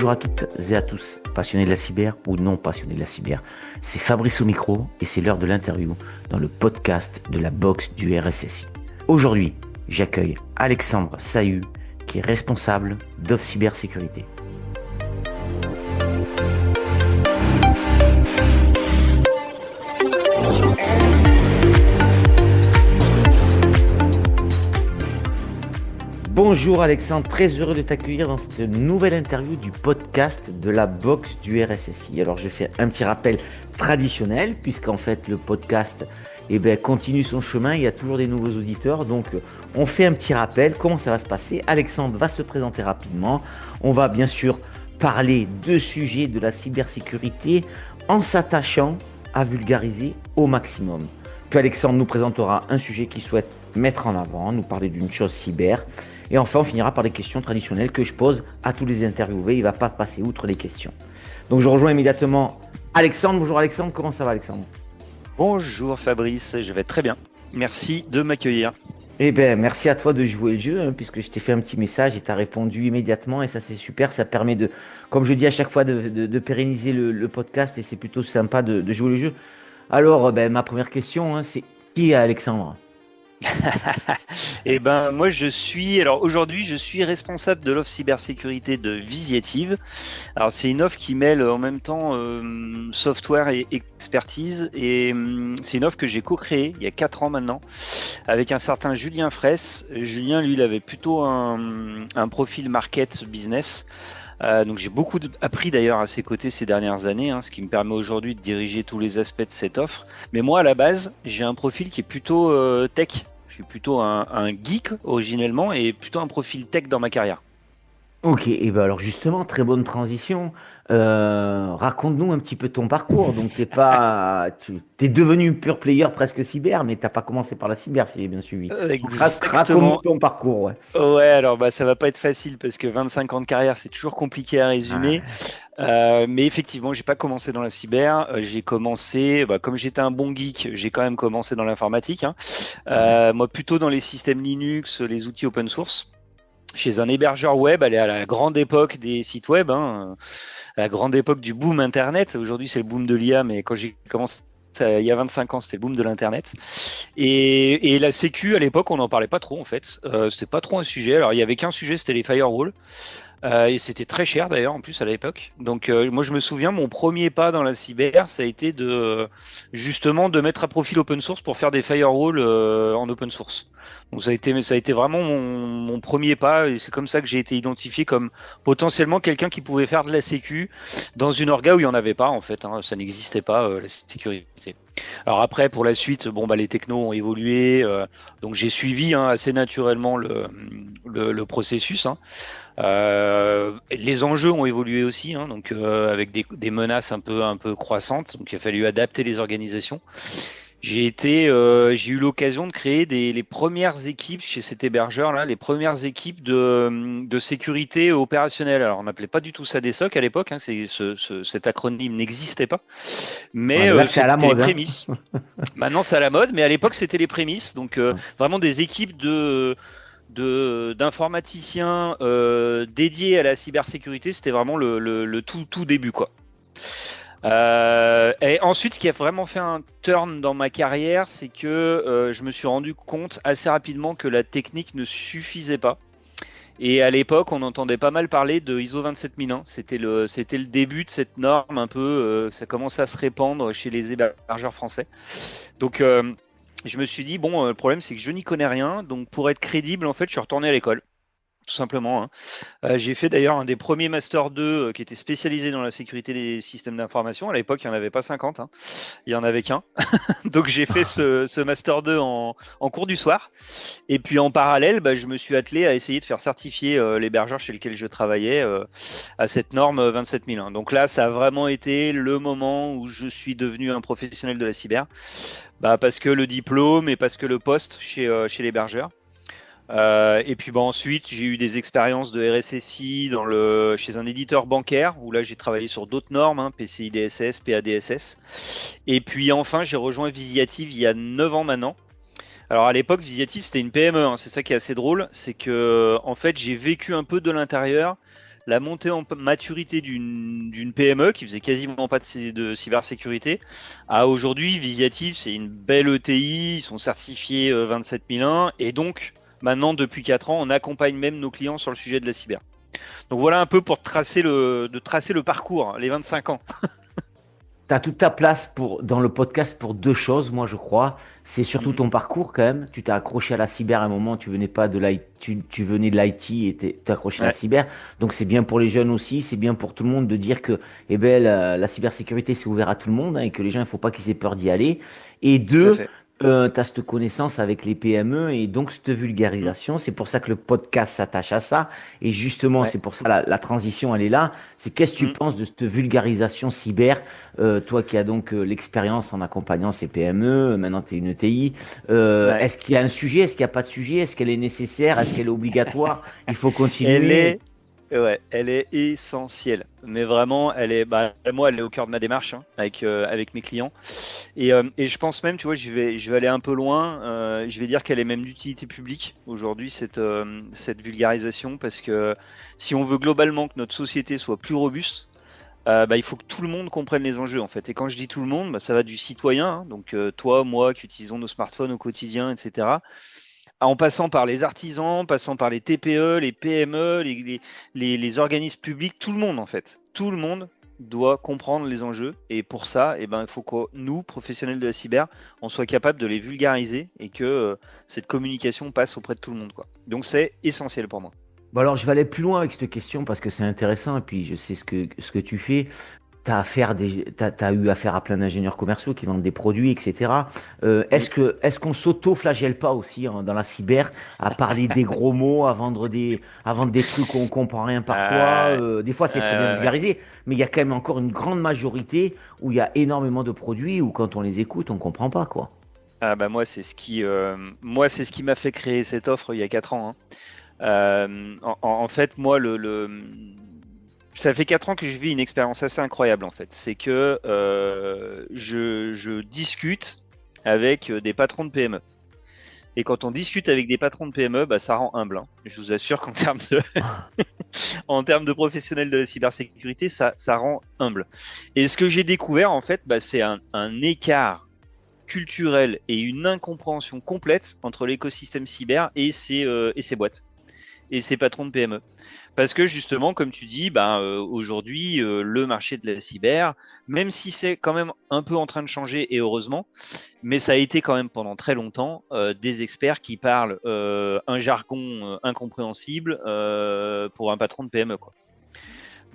Bonjour à toutes et à tous, passionnés de la cyber ou non passionnés de la cyber. C'est Fabrice au micro et c'est l'heure de l'interview dans le podcast de la box du RSSI. Aujourd'hui, j'accueille Alexandre Sahu, qui est responsable d'Off Cybersécurité. Bonjour Alexandre, très heureux de t'accueillir dans cette nouvelle interview du podcast de la box du RSSI. Alors je fais un petit rappel traditionnel puisqu'en fait le podcast continue son chemin, il y a toujours des nouveaux auditeurs, donc on fait un petit rappel, comment ça va se passer. Alexandre va se présenter rapidement, on va bien sûr parler de sujets de la cybersécurité en s'attachant à vulgariser au maximum. Puis Alexandre nous présentera un sujet qu'il souhaite mettre en avant, nous parler d'une chose cyber. Et enfin, on finira par les questions traditionnelles que je pose à tous les interviewés. Il ne va pas passer outre les questions. Donc, je rejoins immédiatement Alexandre. Bonjour Alexandre, comment ça va Alexandre ? Bonjour Fabrice, je vais très bien. Merci de m'accueillir. Merci à toi de jouer le jeu, puisque je t'ai fait un petit message et tu as répondu immédiatement. Et ça, c'est super. Ça permet de, comme je dis à chaque fois, de pérenniser le podcast. Et c'est plutôt sympa de jouer le jeu. Alors, ma première question, c'est qui est Alexandre ? Moi aujourd'hui je suis responsable de l'offre cybersécurité de Visiative. Alors c'est une offre qui mêle en même temps software et expertise, et c'est une offre que j'ai co-créée il y a 4 ans maintenant avec un certain Julien Fraisse. Julien, lui, il avait plutôt un profil market business. Donc j'ai beaucoup appris d'ailleurs à ses côtés ces dernières années, ce qui me permet aujourd'hui de diriger tous les aspects de cette offre. Mais moi, à la base, j'ai un profil qui est plutôt tech. Je suis plutôt un geek originellement et plutôt un profil tech dans ma carrière. Ok, alors justement, très bonne transition. Raconte-nous un petit peu ton parcours. Donc, t'es devenu pure player presque cyber, mais t'as pas commencé par la cyber, si j'ai bien suivi. Donc, raconte-nous Exactement. ton parcours, ouais. Ouais, alors ça va pas être facile parce que 25 ans de carrière, c'est toujours compliqué à résumer. Mais effectivement, j'ai pas commencé dans la cyber. J'ai commencé, comme j'étais un bon geek, j'ai quand même commencé dans l'informatique. Moi, plutôt dans les systèmes Linux, les outils open source, chez un hébergeur web, à la grande époque des sites web, à la grande époque du boom Internet. Aujourd'hui, c'est le boom de l'IA, mais quand j'ai commencé il y a 25 ans, c'était le boom de l'Internet. Et la sécu, à l'époque, on n'en parlait pas trop, en fait. C'était pas trop un sujet. Alors, il y avait qu'un sujet, c'était les firewalls. Et c'était très cher d'ailleurs en plus à l'époque. Donc moi je me souviens, mon premier pas dans la cyber, ça a été justement de mettre à profit l'open source pour faire des firewalls en open source. Donc ça a été vraiment mon premier pas, et c'est comme ça que j'ai été identifié comme potentiellement quelqu'un qui pouvait faire de la sécu dans une orga où il n'y en avait pas en fait. Ça n'existait pas la sécurité. Alors après, pour la suite, les technos ont évolué, donc j'ai suivi assez naturellement le processus. Les enjeux ont évolué aussi, donc avec des menaces un peu croissantes, donc il a fallu adapter les organisations. J'ai eu l'occasion de créer les premières équipes chez cet hébergeur là, les premières équipes de sécurité opérationnelle. Alors on n'appelait pas du tout ça des SOC à l'époque, cet acronyme n'existait pas, mais Là, c'est à la c'était les mode. prémices. Maintenant c'est à la mode, mais à l'époque c'était les prémices, donc vraiment des équipes d'informaticiens dédiés à la cybersécurité. C'était vraiment le tout début, quoi. Et ensuite, ce qui a vraiment fait un turn dans ma carrière, c'est que je me suis rendu compte assez rapidement que la technique ne suffisait pas. Et à l'époque, on entendait pas mal parler de ISO 27001. C'était le début de cette norme un peu. Ça commençait à se répandre chez les hébergeurs français. Donc je me suis dit, le problème, c'est que je n'y connais rien. Donc, pour être crédible, en fait, je suis retourné à l'école, tout simplement. J'ai fait d'ailleurs un des premiers Master 2 qui était spécialisé dans la sécurité des systèmes d'information. À l'époque, il n'y en avait pas 50. Il n'y en avait qu'un. Donc, j'ai fait ce Master 2 en cours du soir. Et puis, en parallèle, je me suis attelé à essayer de faire certifier l'hébergeur chez lequel je travaillais à cette norme 27001. Donc là, ça a vraiment été le moment où je suis devenu un professionnel de la cyber. Parce que le diplôme et parce que le poste chez l'hébergeur. Et puis ensuite, j'ai eu des expériences de RSSI chez un éditeur bancaire où là j'ai travaillé sur d'autres normes, PCI DSS, PADSS. Et puis enfin, j'ai rejoint Visiative il y a 9 ans maintenant. Alors à l'époque, Visiative c'était une PME, c'est ça qui est assez drôle, c'est que en fait j'ai vécu un peu de l'intérieur la montée en maturité d'une PME qui faisait quasiment pas de cybersécurité, à aujourd'hui, Visiative, c'est une belle ETI, ils sont certifiés 27001, et donc, maintenant, depuis 4 ans, on accompagne même nos clients sur le sujet de la cyber. Donc voilà un peu pour tracer le parcours, les 25 ans. Tu as toute ta place dans le podcast pour deux choses, moi je crois. C'est surtout ton parcours quand même. Tu t'es accroché à la cyber à un moment, tu venais pas de l'IT, tu venais de l'IT et t'es accroché à la Ouais, cyber. Donc c'est bien pour les jeunes aussi, c'est bien pour tout le monde de dire que la cybersécurité c'est ouvert à tout le monde, hein, et que les gens, il faut pas qu'ils aient peur d'y aller. Et tout à deux, fait. tu as cette connaissance avec les PME et donc cette vulgarisation. C'est pour ça que le podcast s'attache à ça. Et justement, Ouais. c'est pour ça la transition, elle est là. C'est qu'est-ce que tu Mm. penses de cette vulgarisation cyber, toi qui as donc l'expérience en accompagnant ces PME, maintenant tu es une ETI. Ouais. Est-ce qu'il y a un sujet? Est-ce qu'il n'y a pas de sujet? Est-ce qu'elle est nécessaire? Est-ce qu'elle est obligatoire? Il faut Elle continuer. est Ouais, elle est essentielle. Mais vraiment, moi, elle est au cœur de ma démarche hein, avec mes clients. Et je pense même, tu vois, je vais aller un peu loin. Je vais dire qu'elle est même d'utilité publique aujourd'hui, cette vulgarisation, parce que si on veut globalement que notre société soit plus robuste, il faut que tout le monde comprenne les enjeux en fait. Et quand je dis tout le monde, ça va du citoyen, hein, donc toi, moi, qui utilisons nos smartphones au quotidien, etc., en passant par les artisans, passant par les TPE, les PME, les organismes publics, tout le monde en fait. Tout le monde doit comprendre les enjeux. Et pour ça, il faut que nous, professionnels de la cyber, on soit capable de les vulgariser et que cette communication passe auprès de tout le monde, quoi. Donc c'est essentiel pour moi. Bon alors, je vais aller plus loin avec cette question parce que c'est intéressant et puis je sais ce que tu fais. T'as eu affaire à plein d'ingénieurs commerciaux qui vendent des produits, etc. Mm. Est-ce qu'on s'auto-flagelle pas aussi, hein, dans la cyber à parler des gros mots, à vendre des trucs où on comprend rien parfois. Ouais, Des fois, c'est très bien ouais. vulgarisé, mais il y a quand même encore une grande majorité où il y a énormément de produits où quand on les écoute, on comprend pas, quoi. Ah bah moi c'est ce qui m'a fait créer cette offre il y a 4 ans, hein. En fait, moi, ça fait 4 ans que je vis une expérience assez incroyable, en fait. C'est que je discute avec des patrons de PME. Et quand on discute avec des patrons de PME, ça rend humble, hein. Je vous assure qu'en termes en termes de professionnels de la cybersécurité, ça rend humble. Et ce que j'ai découvert, en fait, c'est un écart culturel et une incompréhension complète entre l'écosystème cyber et ses boîtes et ses patrons de PME. Parce que justement, comme tu dis, aujourd'hui, le marché de la cyber, même si c'est quand même un peu en train de changer, et heureusement, mais ça a été quand même pendant très longtemps des experts qui parlent un jargon incompréhensible pour un patron de PME, quoi.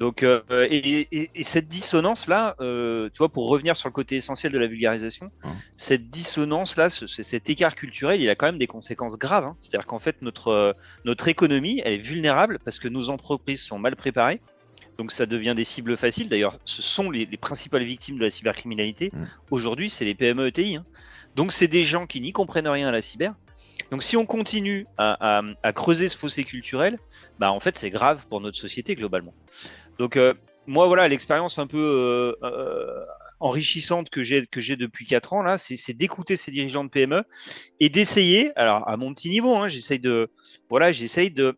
Donc, et cette dissonance-là, tu vois, pour revenir sur le côté essentiel de la vulgarisation, Hein. cette dissonance-là, cet écart culturel, il a quand même des conséquences graves, hein. C'est-à-dire qu'en fait, notre économie, elle est vulnérable parce que nos entreprises sont mal préparées. Donc, ça devient des cibles faciles. D'ailleurs, ce sont les principales victimes de la cybercriminalité. Mm. Aujourd'hui, c'est les PME ETI, hein. Donc, c'est des gens qui n'y comprennent rien à la cyber. Donc, si on continue à creuser ce fossé culturel, en fait, c'est grave pour notre société globalement. Donc moi voilà, l'expérience un peu enrichissante que j'ai depuis 4 ans là, c'est d'écouter ces dirigeants de PME et d'essayer, alors à mon petit niveau, hein, j'essaye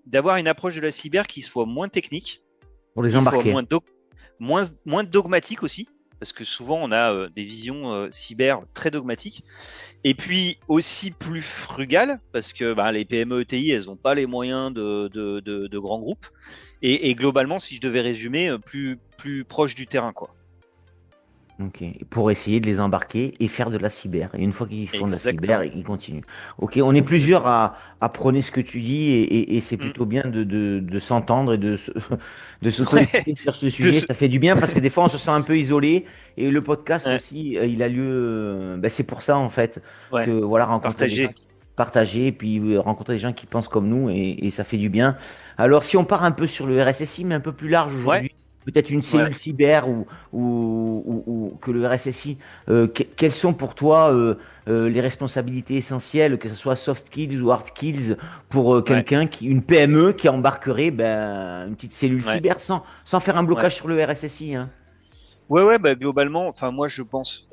d'avoir une approche de la cyber qui soit moins technique, Pour les qui soit embarquer. moins dogmatique aussi, parce que souvent on a des visions cyber très dogmatiques, et puis aussi plus frugales, parce que les PME ETI, elles n'ont pas les moyens de grands groupes, et globalement, si je devais résumer, plus proche du terrain, quoi. Ok. Pour essayer de les embarquer et faire de la cyber. Et une fois qu'ils font de la cyber, Exactement. ils continuent. Ok, on est plusieurs Exactement. à prôner ce que tu dis et c'est Mm. plutôt bien de s'entendre et de Ouais, s'auto-écouter sur ce de sujet. ce- Ça fait du bien parce que des fois on se sent un peu isolé et le podcast ouais, aussi, il a lieu. C'est pour ça en fait que ouais, voilà, rencontrer des gens partager. qui partager et puis rencontrer des gens qui pensent comme nous et ça fait du bien. Alors si on part un peu sur le RSSI mais un peu plus large Ouais, aujourd'hui, peut-être une ouais. cellule cyber ou que le RSSI, quelles sont pour toi les responsabilités essentielles, que ce soit soft skills ou hard skills, pour Ouais, une PME qui embarquerait une petite cellule ouais, cyber sans faire un ouais. blocage sur le RSSI, hein. Ouais, bah globalement, enfin moi je pense,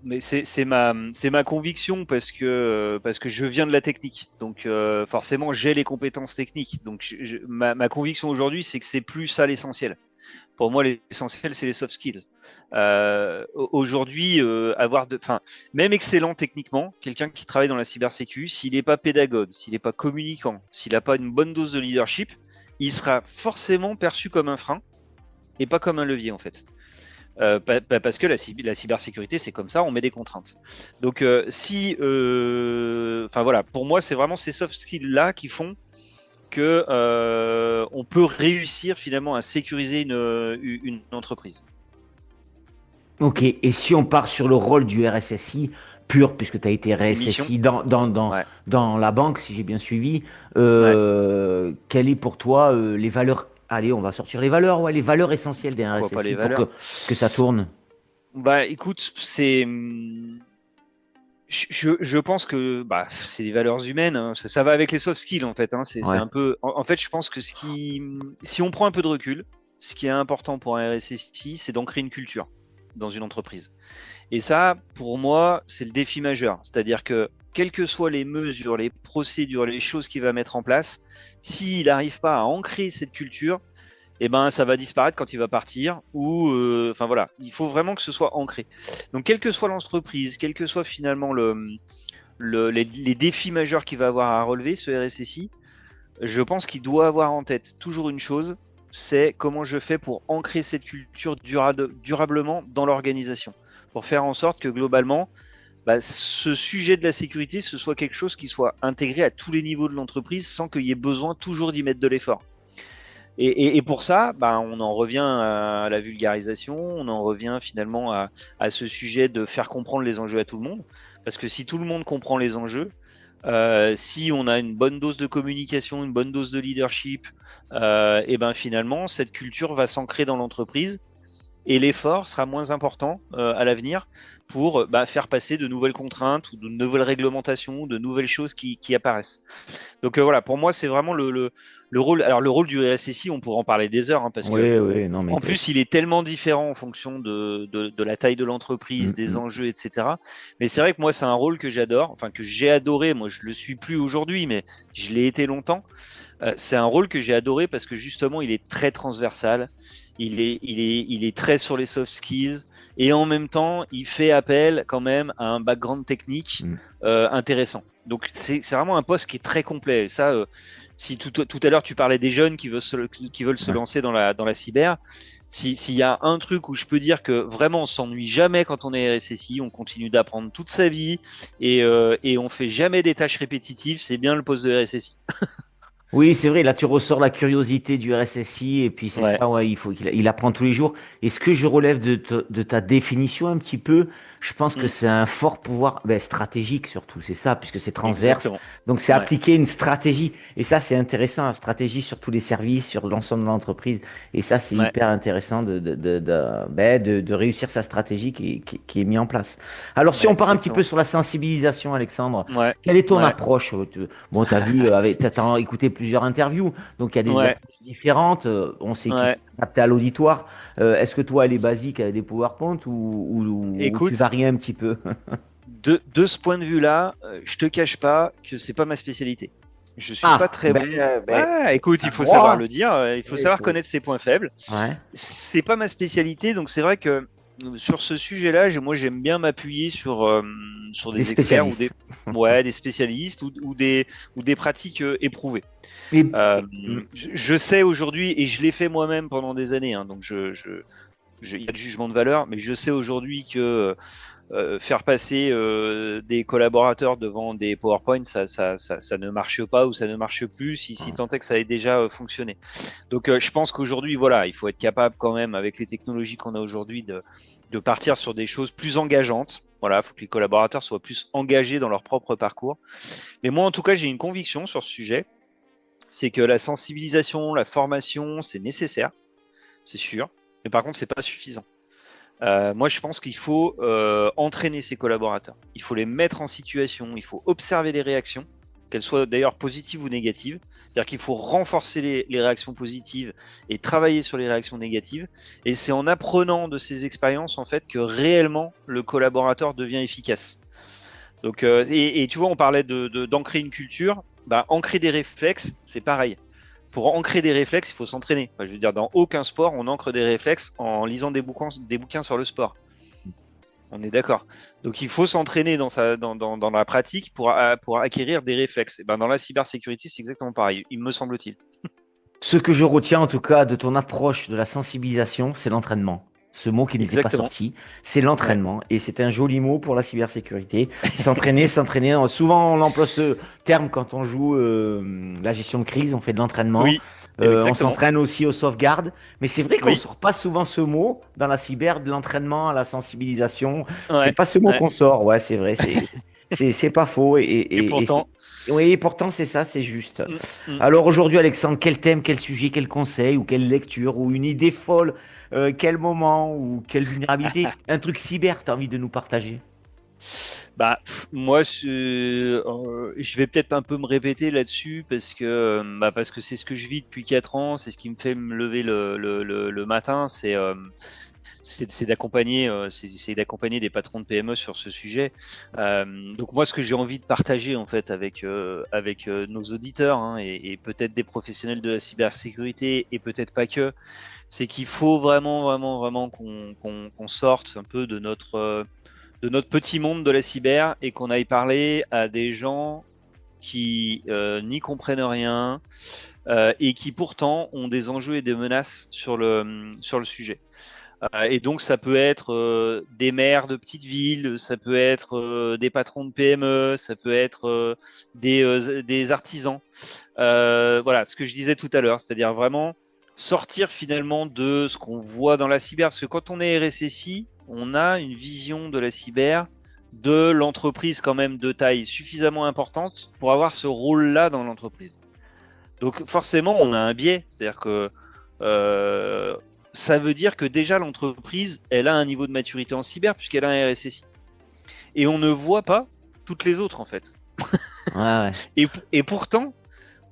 mais c'est ma conviction parce que je viens de la technique, donc forcément j'ai les compétences techniques, donc ma conviction aujourd'hui c'est que c'est plus ça l'essentiel. Pour moi l'essentiel c'est les soft skills. Aujourd'hui enfin même excellent techniquement, quelqu'un qui travaille dans la cybersécu, s'il n'est pas pédagogue, s'il n'est pas communicant, s'il n'a pas une bonne dose de leadership, il sera forcément perçu comme un frein et pas comme un levier en fait. Parce que la cybersécurité, c'est comme ça, on met des contraintes. Donc, enfin voilà, pour moi, c'est vraiment ces soft skills-là qui font que on peut réussir finalement à sécuriser une entreprise. Ok, et si on part sur le rôle du RSSI pur, puisque tu as été C'est mission. RSSI Ouais, dans la banque, si j'ai bien suivi, ouais. quelles est pour toi les valeurs, allez, on va sortir les valeurs, ouais, les valeurs essentielles d'un Pourquoi pas les RSSI pour valeurs? que ça tourne? Bah, écoute, je pense que bah, c'est des valeurs humaines, hein. Ça va avec les soft skills en fait, hein. C'est Ouais. un peu. En fait, je pense que si on prend un peu de recul, ce qui est important pour un RSSI, c'est d'ancrer une culture dans une entreprise. Et ça, pour moi, c'est le défi majeur. C'est-à-dire que, quelles que soient les mesures, les procédures, les choses qu'il va mettre en place, s'il n'arrive pas à ancrer cette culture, eh ben, ça va disparaître quand il va partir. Ou, enfin voilà, il faut vraiment que ce soit ancré. Donc, quelle que soit l'entreprise, quel que soit finalement les défis majeurs qu'il va avoir à relever, ce RSSI, je pense qu'il doit avoir en tête toujours une chose, c'est comment je fais pour ancrer cette culture durablement dans l'organisation, pour faire en sorte que globalement, bah, ce sujet de la sécurité, ce soit quelque chose qui soit intégré à tous les niveaux de l'entreprise sans qu'il y ait besoin toujours d'y mettre de l'effort. Et pour ça, bah, on en revient à la vulgarisation, on en revient finalement à ce sujet de faire comprendre les enjeux à tout le monde, parce que si tout le monde comprend les enjeux, si on a une bonne dose de communication, une bonne dose de leadership, et ben finalement cette culture va s'ancrer dans l'entreprise et l'effort sera moins important à l'avenir pour faire passer de nouvelles contraintes ou de nouvelles réglementations, de nouvelles choses qui apparaissent. Donc voilà, pour moi c'est vraiment le rôle. Alors le rôle du RSSI, on pourra en parler des heures, hein, parce que Oui, oui, non, mais en plus, il est tellement différent en fonction de la taille de l'entreprise, mm, des mm. enjeux, etc. Mais c'est vrai que moi, c'est un rôle que j'adore, enfin que j'ai adoré. Moi, je le suis plus aujourd'hui, mais je l'ai été longtemps. C'est un rôle que j'ai adoré parce que justement, il est très transversal. Il est très sur les soft skills et en même temps, il fait appel quand même à un background technique Mm. intéressant. Donc, c'est vraiment un poste qui est très complet. Et ça, si tout à l'heure tu parlais des jeunes qui veulent se Ouais. lancer dans la cyber, s'il y a un truc où je peux dire que vraiment on s'ennuie jamais quand on est RSSI, on continue d'apprendre toute sa vie et on fait jamais des tâches répétitives, c'est bien le poste de RSSI. Oui, c'est vrai, là tu ressors la curiosité du RSSI et puis c'est Ouais. ça, ouais, il faut qu'il apprend tous les jours. Et ce que je relève de ta définition un petit peu, je pense que Mm. c'est un fort pouvoir stratégique surtout, c'est ça, puisque c'est transverse. Exactement. Donc c'est Ouais. appliquer une stratégie. Et ça c'est intéressant, une stratégie sur tous les services, sur l'ensemble de l'entreprise. Et ça c'est Ouais. hyper intéressant de réussir sa stratégie qui est mise en place. Alors si Ouais, on part un petit peu exactement. sur la sensibilisation, Alexandre, Ouais. quelle est ton Ouais. approche? Bon, tu as vu, t'as écouté plusieurs interviews, donc il y a des Ouais. approches différentes. On sait qu'il faut Ouais. adapter à l'auditoire. Est-ce que toi, elle est basique avec des PowerPoint ou tu Écoute, varies un petit peu? de ce point de vue-là, je te cache pas que c'est pas ma spécialité. Je suis pas Ah, très bon. ben, Ah, écoute, t'as il le faut savoir droit. le dire, il faut Oui, il savoir faut. connaître ses points faibles. Ouais. C'est pas ma spécialité, donc c'est vrai que sur ce sujet-là, moi j'aime bien m'appuyer sur Des des experts ou spécialistes. des spécialistes ou des pratiques éprouvées. Et, Euh, et- je sais aujourd'hui, et je l'ai fait moi-même pendant des années, hein, donc il y a de jugement de valeur, mais je sais aujourd'hui que faire passer des collaborateurs devant des PowerPoint, ça ne marche pas ou ça ne marche plus si tant est que ça ait déjà fonctionné. Donc je pense qu'aujourd'hui, voilà, il faut être capable quand même, avec les technologies qu'on a aujourd'hui, de partir sur des choses plus engageantes. Voilà, il faut que les collaborateurs soient plus engagés dans leur propre parcours. Mais moi, en tout cas, j'ai une conviction sur ce sujet, c'est que la sensibilisation, la formation, c'est nécessaire, c'est sûr. Mais par contre, c'est pas suffisant. Moi, je pense qu'il faut entraîner ses collaborateurs. Il faut les mettre en situation, il faut observer les réactions qu'elles soient d'ailleurs positives ou négatives. C'est-à-dire qu'il faut renforcer les réactions positives et travailler sur les réactions négatives. Et c'est en apprenant de ces expériences, en fait, que réellement le collaborateur devient efficace. Donc, et tu vois, on parlait d'ancrer une culture. Bah, ancrer des réflexes, c'est pareil. Pour ancrer des réflexes, il faut s'entraîner. Enfin, je veux dire, dans aucun sport, on ancre des réflexes en lisant des bouquins sur le sport. On est d'accord. Donc, il faut s'entraîner dans la pratique pour acquérir des réflexes. Et ben, dans la cybersécurité, c'est exactement pareil, il me semble-t-il. Ce que je retiens en tout cas de ton approche de la sensibilisation, c'est l'entraînement. Ce mot qui n'était pas Exactement. sorti, c'est Ouais. l'entraînement. Et c'est un joli mot pour la cybersécurité. S'entraîner, s'entraîner. Souvent, on emploie ce terme quand on joue la gestion de crise, on fait de l'entraînement. Oui, On exactement. s'entraîne aussi aux sauvegardes. Mais c'est vrai qu'on Oui. sort pas souvent ce mot dans la cyber, de l'entraînement à la sensibilisation. C'est Ouais. pas ce mot Ouais. qu'on sort. Ouais, c'est vrai. C'est pas faux. Et Et pourtant, oui, et pourtant, c'est ça, c'est juste. mm, mm. Alors aujourd'hui, Alexandre, quel thème, quel sujet, quel conseil ou quelle lecture ou une idée folle, quel moment ou quelle vulnérabilité, un truc cyber, t'as envie de nous partager? Bah, moi, je vais peut-être un peu me répéter là-dessus parce que c'est ce que je vis depuis 4 ans, c'est ce qui me fait me lever le matin, c'est d'accompagner c'est d'accompagner des patrons de PME sur ce sujet. Donc moi, ce que j'ai envie de partager en fait avec nos auditeurs, hein, et peut-être des professionnels de la cybersécurité et peut-être pas que, c'est qu'il faut vraiment qu'on sorte un peu de notre petit monde de la cyber et qu'on aille parler à des gens qui n'y comprennent rien et qui pourtant ont des enjeux et des menaces sur le sujet. Et donc ça peut être des maires de petites villes, ça peut être des patrons de PME, ça peut être des artisans. Voilà, ce que je disais tout à l'heure, c'est-à-dire vraiment sortir finalement de ce qu'on voit dans la cyber, parce que quand on est RSSI, on a une vision de la cyber, de l'entreprise quand même de taille suffisamment importante pour avoir ce rôle-là dans l'entreprise. Donc forcément, on a un biais, c'est-à-dire que euh, ça veut dire que déjà l'entreprise, elle a un niveau de maturité en cyber puisqu'elle a un RSSI. Et on ne voit pas toutes les autres en fait. Ouais, ouais, Et pourtant,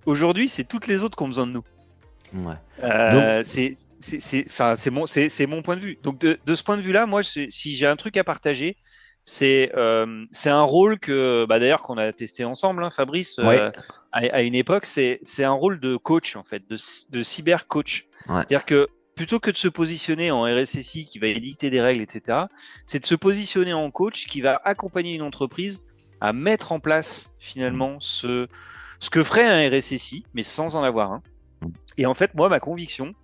aujourd'hui, c'est toutes les autres qui ont besoin de nous. ouais. Donc, C'est mon point de vue. Donc de ce point de vue-là, moi, si j'ai un truc à partager, c'est un rôle que, bah, d'ailleurs, qu'on a testé ensemble, hein, Fabrice, ouais, à une époque, c'est un rôle de coach en fait, de cyber coach. ouais. C'est-à-dire que plutôt que de se positionner en RSSI qui va édicter des règles, etc., c'est de se positionner en coach qui va accompagner une entreprise à mettre en place finalement ce que ferait un RSSI, mais sans en avoir un. Et en fait, moi, ma conviction,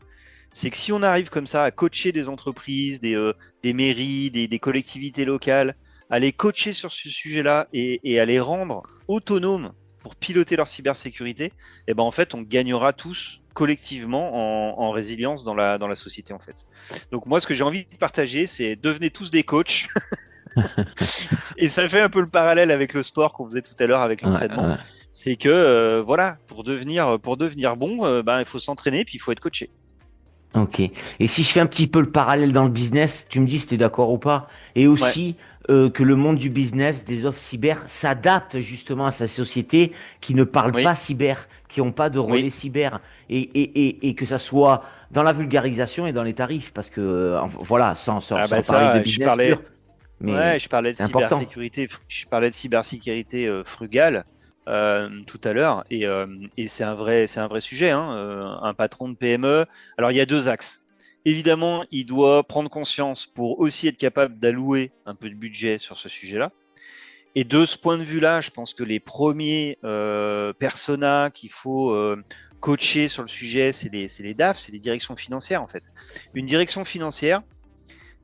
c'est que si on arrive comme ça à coacher des entreprises, des mairies, des collectivités locales, à les coacher sur ce sujet-là et à les rendre autonomes pour piloter leur cybersécurité, et ben en fait, on gagnera tous collectivement en résilience dans la société en fait. Donc moi, ce que j'ai envie de partager, c'est devenez tous des coachs. Et ça fait un peu le parallèle avec le sport qu'on faisait tout à l'heure avec Ouais, l'entraînement. ouais. C'est que voilà, pour devenir bon, ben il faut s'entraîner puis il faut être coaché. Ok. Et si je fais un petit peu le parallèle dans le business, tu me dis si tu es d'accord ou pas. Et Ouais, aussi que le monde du business, des offres cyber, s'adapte justement à sa société qui ne parle oui, pas cyber, qui n'ont pas de oui. relais cyber. Et que ça soit dans la vulgarisation et dans les tarifs. Parce que, voilà, Ah sans bah parler de ça, business pur. ouais, Mais c'est important. je parlais de cybersécurité frugale tout à l'heure, et c'est un vrai sujet, hein, un patron de PME. Alors il y a deux axes. Évidemment, il doit prendre conscience pour aussi être capable d'allouer un peu de budget sur ce sujet-là. Et de ce point de vue-là, je pense que les premiers personas qu'il faut coacher sur le sujet, c'est les DAF, c'est les directions financières en fait. Une direction financière,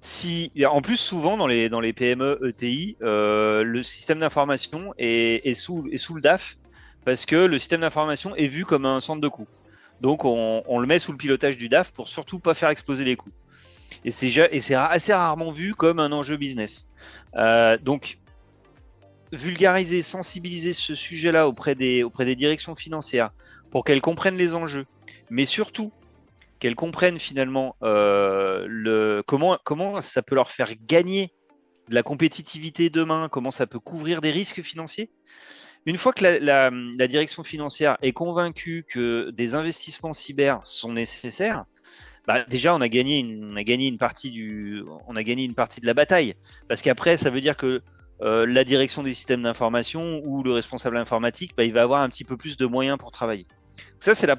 si, en plus, souvent dans les PME ETI, le système d'information est sous le DAF parce que le système d'information est vu comme un centre de coûts. Donc on le met sous le pilotage du DAF pour surtout pas faire exploser les coûts. Et c'est assez rarement vu comme un enjeu business. Donc vulgariser, sensibiliser ce sujet-là auprès des directions financières pour qu'elles comprennent les enjeux, mais surtout qu'elles comprennent finalement comment ça peut leur faire gagner de la compétitivité demain, comment ça peut couvrir des risques financiers. une fois que la direction financière est convaincue que des investissements cyber sont nécessaires, bah déjà on a gagné une partie de la bataille. Parce qu'après, ça veut dire que la direction des systèmes d'information ou le responsable informatique, bah, il va avoir un petit peu plus de moyens pour travailler. Ça, c'est la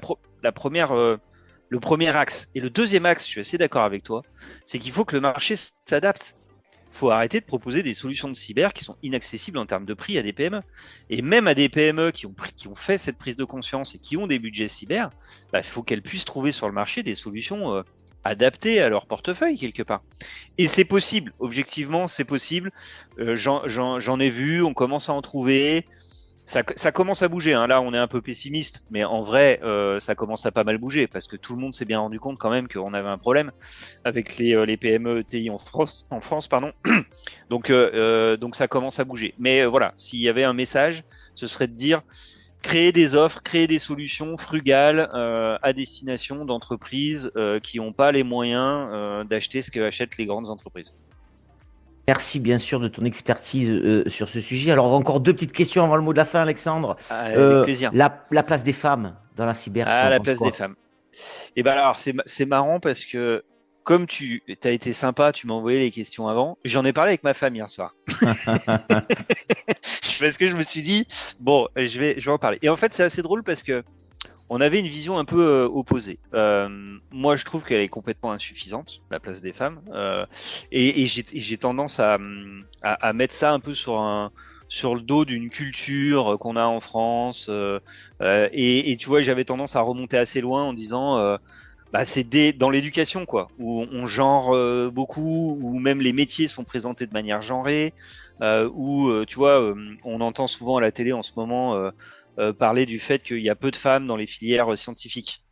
première, le premier axe. Et le deuxième axe, je suis assez d'accord avec toi, c'est qu'il faut que le marché s'adapte. Il faut arrêter de proposer des solutions de cyber qui sont inaccessibles en termes de prix à des PME. Et même à des PME qui ont fait cette prise de conscience et qui ont des budgets cyber, bah, il faut qu'elles puissent trouver sur le marché des solutions adaptées à leur portefeuille quelque part. Et c'est possible, objectivement, c'est possible. J'en ai vu, on commence à en trouver. Ça commence à bouger, hein. Là, on est un peu pessimiste, mais en vrai, ça commence à pas mal bouger parce que tout le monde s'est bien rendu compte quand même qu'on avait un problème avec les PME ETI en France, pardon. Donc ça commence à bouger. Mais voilà, s'il y avait un message, ce serait de dire créer des offres, créer des solutions frugales à destination d'entreprises qui n'ont pas les moyens d'acheter ce que achètent les grandes entreprises. Merci bien sûr de ton expertise sur ce sujet. Alors, encore deux petites questions avant le mot de la fin, Alexandre. Avec plaisir. La place des femmes dans la cyber, tu en La penses place quoi? des femmes. Et ben alors, c'est marrant parce que comme tu as été sympa, tu m'as envoyé les questions avant. J'en ai parlé avec ma femme hier soir. Parce que je me suis dit, bon, je vais en parler. Et en fait, c'est assez drôle parce que on avait une vision un peu opposée. Moi, je trouve qu'elle est complètement insuffisante, la place des femmes. Et j'ai tendance à mettre ça un peu sur le dos d'une culture qu'on a en France. Et tu vois, j'avais tendance à remonter assez loin en disant, bah, c'est dans l'éducation, quoi, où on genre beaucoup, où même les métiers sont présentés de manière genrée, où, tu vois, on entend souvent à la télé en ce moment parler du fait qu'il y a peu de femmes dans les filières scientifiques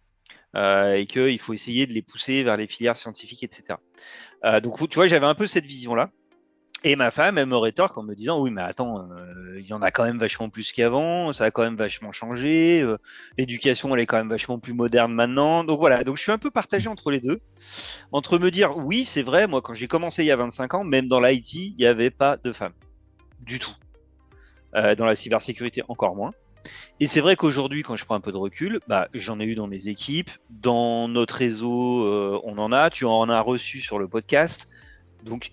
et qu'il faut essayer de les pousser vers les filières scientifiques, etc. Donc, tu vois, j'avais un peu cette vision-là. Et ma femme, elle me rétorque en me disant, oui, mais attends, il y en a quand même vachement plus qu'avant, ça a quand même vachement changé, l'éducation, elle est quand même vachement plus moderne maintenant. Donc voilà, donc je suis un peu partagé entre les deux, entre me dire, oui, c'est vrai, moi, quand j'ai commencé il y a 25 ans, même dans l'IT, il n'y avait pas de femmes, du tout. Dans la cybersécurité, encore moins. Et c'est vrai qu'aujourd'hui, quand je prends un peu de recul, bah, j'en ai eu dans mes équipes, dans notre réseau, on en a, tu en as reçu sur le podcast. Donc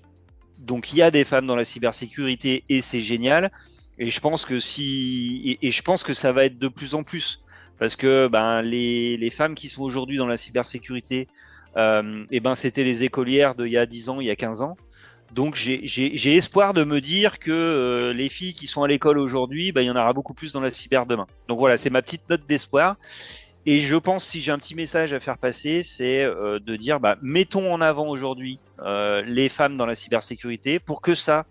il y a des femmes dans la cybersécurité et c'est génial. Et je pense que je pense que ça va être de plus en plus parce que ben les femmes qui sont aujourd'hui dans la cybersécurité, et ben c'était les écolières d'il y a 10 ans, il y a 15 ans. Donc j'ai espoir de me dire que les filles qui sont à l'école aujourd'hui, ben, il y en aura beaucoup plus dans la cyber demain. Donc voilà, c'est ma petite note d'espoir. Et je pense, si j'ai un petit message à faire passer, c'est de dire, bah, mettons en avant aujourd'hui les femmes dans la cybersécurité pour que ça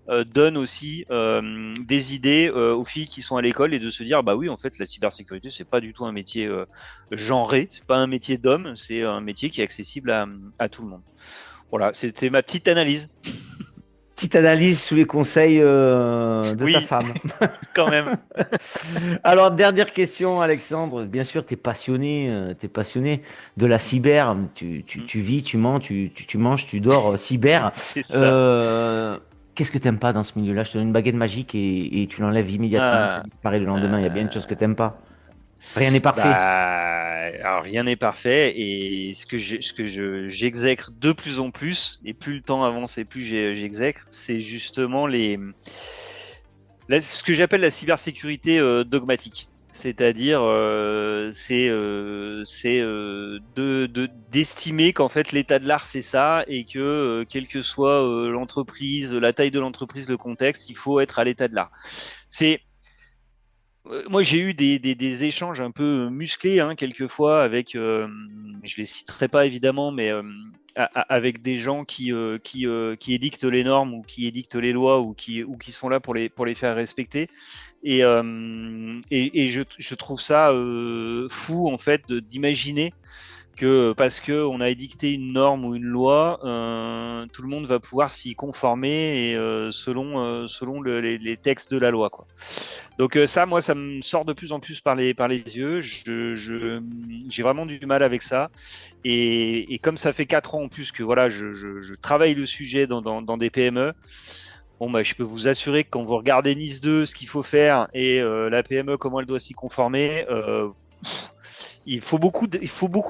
donne aussi des idées aux filles qui sont à l'école et de se dire, bah oui, en fait, la cybersécurité, c'est pas du tout un métier genré, c'est pas un métier d'homme, c'est un métier qui est accessible à tout le monde. Voilà, c'était ma petite analyse. Petite analyse sous les conseils de Oui, ta femme. quand même. Alors, dernière question, Alexandre. Bien sûr, tu es passionné de la cyber. Tu vis, tu mens, tu manges, tu dors cyber. C'est ça. Qu'est-ce que t'aimes pas dans ce milieu-là? Je te donne une baguette magique et tu l'enlèves immédiatement. Ça Ah, disparaît le lendemain. Il y a bien une chose que euh, t'aimes pas. Rien n'est parfait. alors rien n'est parfait et j'exècre de plus en plus et plus le temps avance et plus j'exècre, c'est justement ce que j'appelle la cybersécurité dogmatique. C'est-à-dire, d'estimer qu'en fait l'état de l'art c'est ça et que quelle que soit l'entreprise, la taille de l'entreprise, le contexte, il faut être à l'état de l'art. C'est Moi, j'ai eu des échanges un peu musclés, hein, quelquefois, avec, je les citerai pas évidemment, mais avec des gens qui édictent les normes ou qui édictent les lois ou qui sont là pour les faire respecter. Et je trouve ça fou, en fait, d'imaginer que parce que on a édicté une norme ou une loi, tout le monde va pouvoir s'y conformer et selon les textes de la loi, quoi. Donc ça, moi, ça me sort de plus en plus par les yeux. J'ai vraiment du mal avec ça. Et comme ça fait 4 ans en plus que voilà, je travaille le sujet dans des PME, Bon, bah, je peux vous assurer que quand vous regardez Nice 2, ce qu'il faut faire et la PME, comment elle doit s'y conformer, il faut beaucoup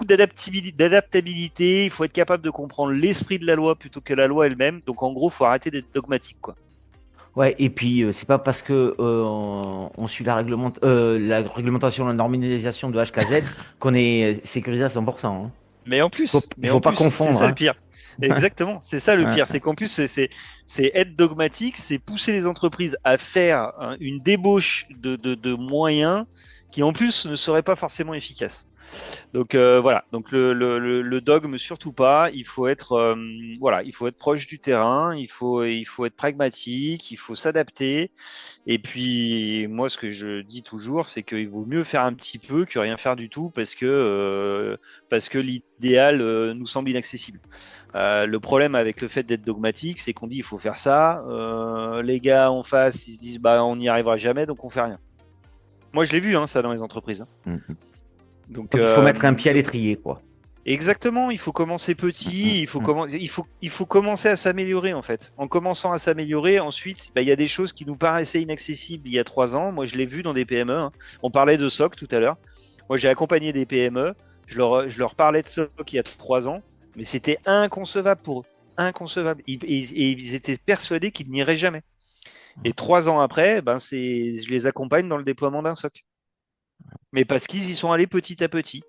d'adaptabilité, il faut être capable de comprendre l'esprit de la loi plutôt que la loi elle-même. Donc, en gros, il faut arrêter d'être dogmatique, quoi. Ouais, et puis c'est pas parce que on suit la réglementation, la normalisation de HKZ qu'on est sécurisé à 100%. Hein. Mais en plus, Il faut pas c'est confondre. ça le Hein. pire. Exactement, c'est ça le Ouais. pire. C'est qu'en plus, c'est être dogmatique, c'est pousser les entreprises à faire une débauche de moyens qui en plus ne seraient pas forcément efficaces. Donc voilà, donc le dogme surtout pas. Il faut être voilà, il faut être proche du terrain, il faut être pragmatique, il faut s'adapter. Et puis moi, ce que je dis toujours, c'est qu'il vaut mieux faire un petit peu que rien faire du tout, parce que l'idéal nous semble inaccessible. Le problème avec le fait d'être dogmatique, c'est qu'on dit il faut faire ça. Les gars en face, ils se disent bah on n'y arrivera jamais, donc on fait rien. Moi, je l'ai vu ça dans les entreprises. Mhm. Donc, Donc il faut mettre un pied à l'étrier, quoi. exactement, il faut commencer petit, il faut commencer à s'améliorer en fait. En commençant à s'améliorer, ensuite, il y a des choses qui nous paraissaient inaccessibles il y a 3 ans. Moi, je l'ai vu dans des PME. On parlait de SOC tout à l'heure. Moi, j'ai accompagné des PME. Je leur parlais de SOC il y a 3 ans, mais c'était inconcevable pour eux. Inconcevable. Et ils étaient persuadés qu'ils n'iraient jamais. Et 3 ans après, je les accompagne dans le déploiement d'un SOC. Mais parce qu'ils y sont allés petit à petit.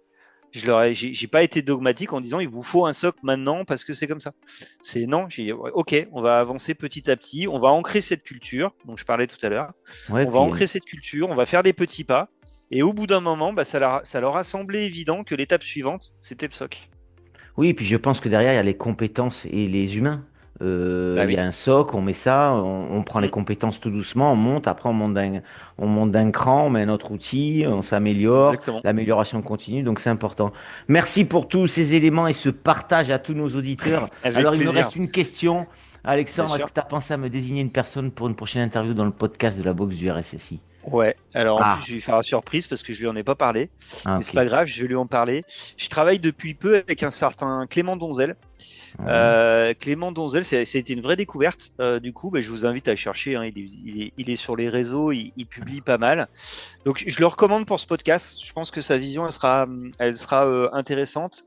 J'ai pas été dogmatique en disant il vous faut un SOC maintenant parce que c'est comme ça. C'est non, j'ai dit, ouais, ok, on va avancer petit à petit, on va ancrer cette culture dont je parlais tout à l'heure. Ouais, On va puis, ancrer cette culture, on va faire des petits pas. Et au bout d'un moment, ça leur a semblé évident que l'étape suivante, c'était le SOC. oui, puis je pense que derrière, il y a les compétences et les humains. Bah Il y oui. a un socle, on met ça, on prend les Mm, compétences tout doucement, on monte, après on monte d'un cran, on met un autre outil, on s'améliore, exactement. l'amélioration continue, donc c'est important. Merci pour tous ces éléments et ce partage à tous nos auditeurs. Avec Alors, il me plaisir, reste une question. bien Alexandre, est-ce sûr. que tu as pensé à me désigner une personne pour une prochaine interview dans le podcast de la boxe du RSSI? Ouais, alors en plus, Ah, je vais lui faire la surprise parce que je lui en ai pas parlé. ah, Mais c'est ok. pas grave, je vais lui en parler. Je travaille depuis peu avec un certain Clément Donzel. Ouais. Clément Donzel, ça a été une vraie découverte. Du coup, je vous invite à chercher. Il est sur les réseaux, il publie pas mal. Donc, je le recommande pour ce podcast. Je pense que sa vision, elle sera intéressante.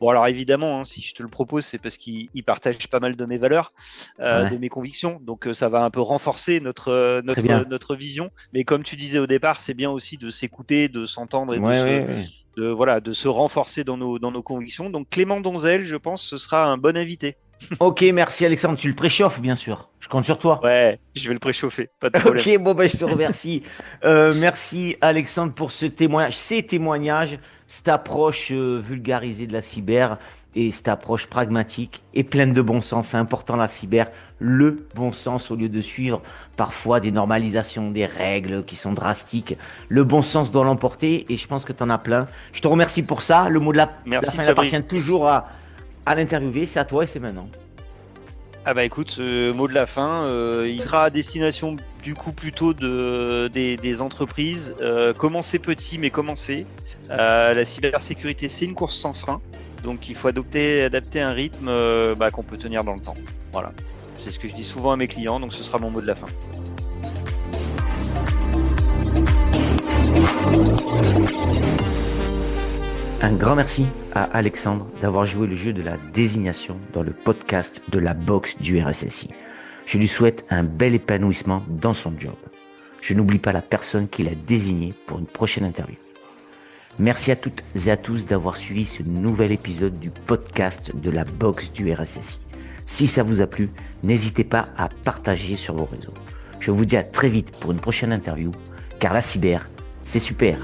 Bon, alors évidemment, si je te le propose, c'est parce qu'il partage pas mal de mes valeurs, de Ouais, mes convictions. Donc, ça va un peu renforcer très bien. notre vision. Mais comme tu disais au départ, c'est bien aussi de s'écouter, de s'entendre et Ouais, ouais, ouais. de se renforcer dans nos convictions. Donc Clément Donzel, je pense, ce sera un bon invité. Ok, merci Alexandre, tu le préchauffes, bien sûr. Je compte sur toi. Ouais, je vais le préchauffer, pas de problème. Ok, bon, ben, je te remercie. Merci Alexandre pour ces témoignages, cette approche vulgarisée de la cyber et cette approche pragmatique et pleine de bon sens. C'est important la cyber, le bon sens au lieu de suivre parfois des normalisations, des règles qui sont drastiques. Le bon sens doit l'emporter et je pense que tu en as plein. Je te remercie pour ça. Le mot de la Merci fin il Fabrice. appartient toujours à l'interviewé. C'est à toi et c'est maintenant. Ah bah écoute, mot de la fin, il sera à destination du coup plutôt des entreprises. Commencez petit mais commencez. La cybersécurité c'est une course sans frein, donc il faut adapter un rythme qu'on peut tenir dans le temps. Voilà, c'est ce que je dis souvent à mes clients, donc ce sera mon mot de la fin. Un grand merci à Alexandre d'avoir joué le jeu de la désignation dans le podcast de la boxe du RSSI. Je lui souhaite un bel épanouissement dans son job. Je n'oublie pas la personne qu'il a désignée pour une prochaine interview. Merci à toutes et à tous d'avoir suivi ce nouvel épisode du podcast de la boxe du RSSI. Si ça vous a plu, n'hésitez pas à partager sur vos réseaux. Je vous dis à très vite pour une prochaine interview, car la cyber, c'est super.